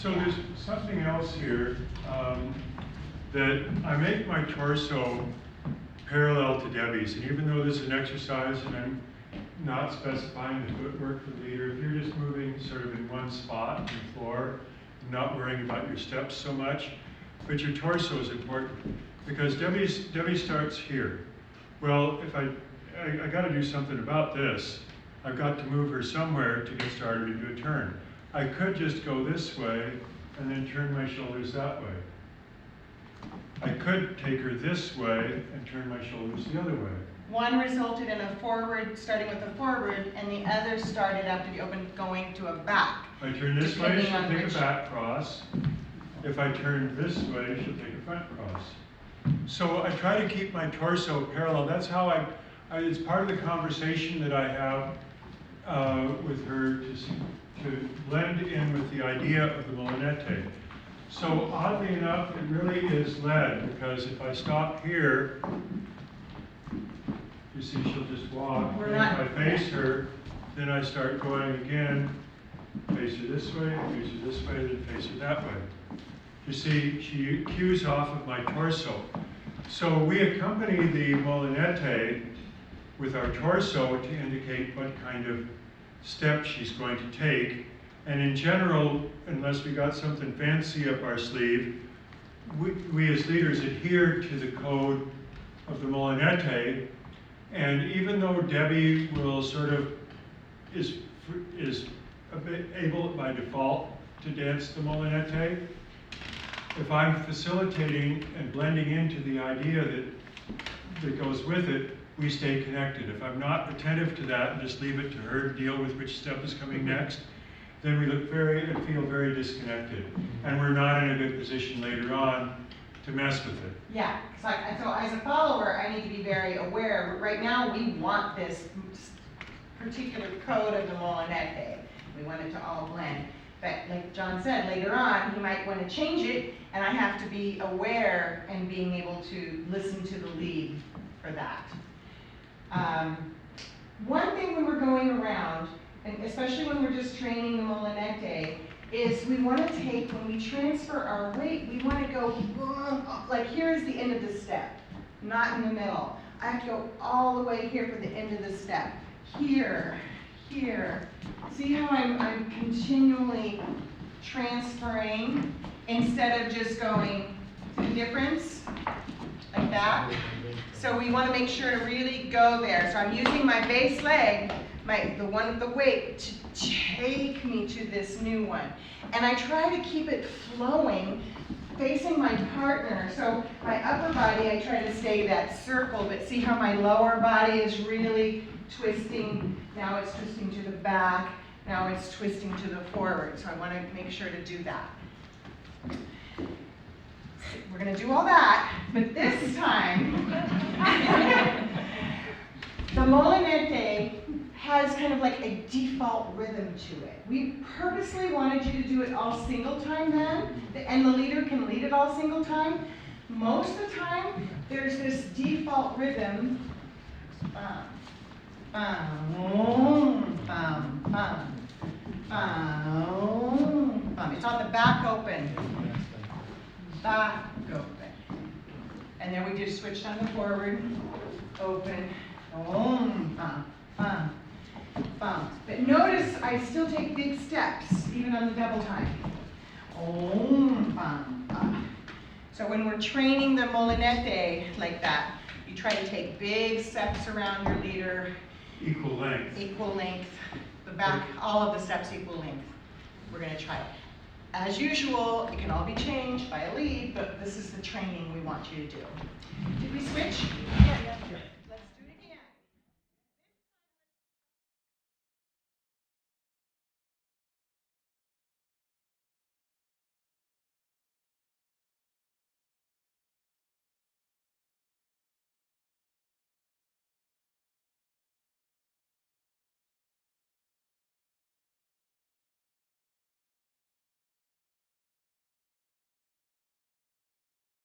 So there's something else here, that I make my torso parallel to Debbie's, and even though this is an exercise and I'm not specifying the footwork for the leader, if you're just moving sort of in one spot on the floor, not worrying about your steps so much, but your torso is important because Debbie starts here. Well, if I got to do something about this. I've got to move her somewhere to get started into a turn. I could just go this way and then turn my shoulders that way. I could take her this way and turn my shoulders the other way. One resulted in a forward, starting with a forward, and the other started after the open going to a back. If I turn this way, she'll take a back cross. If I turn this way, she'll take a front cross. So I try to keep my torso parallel. That's how it's part of the conversation that I have with her to blend in with the idea of the Molinete. So oddly enough, it really is led because if I stop here, you see she'll just walk. And if I face her, then I start going again, face her this way, face her this way, then face her that way. You see, she cues off of my torso. So we accompany the Molinete with our torso to indicate what kind of step she's going to take. And in general, unless we got something fancy up our sleeve, we as leaders adhere to the code of the Molinete. And even though Debbie will sort of is a bit able by default to dance the Molinete, if I'm facilitating and blending into the idea that goes with it, we stay connected. If I'm not attentive to that and just leave it to her to deal with which step is coming next, then we look and feel very disconnected. And we're not in a good position later on to mess with it. Yeah, so as a follower, I need to be very aware. Right now, we want this particular code of the Molinete. We want it to all blend. But like John said, later on, he might want to change it, and I have to be aware and being able to listen to the lead for that. One thing when we're going around, and especially when we're just training the Molinete, is we want to take, when we transfer our weight, we want to go, like here's the end of the step, not in the middle. I have to go all the way here for the end of the step. Here, here. See how I'm continually transferring instead of just going to the difference, like that. So we want to make sure to really go there. So I'm using my base leg, the one with the weight, to take me to this new one. And I try to keep it flowing, facing my partner. So my upper body, I try to stay that circle, but see how my lower body is really twisting. Now it's twisting to the back. Now it's twisting to the forward. So I want to make sure to do that. We're going to do all that, but this time, the Molinete has kind of like a default rhythm to it. We purposely wanted you to do it all single time then, and the leader can lead it all single time. Most of the time, there's this default rhythm. Bum, bum, bum, bum, bum, bum. It's on the back open. Back open. And then we just switched on the forward, open, bum, bum, bum. But notice I still take big steps, even on the double time. Bum, bum. So when we're training the Molinete like that, you try to take big steps around your leader. Equal length. Equal length. The back, all of the steps equal length. We're going to try it. As usual, it can all be changed by a lead, but this is the training we want you to do. Did we switch? Yeah.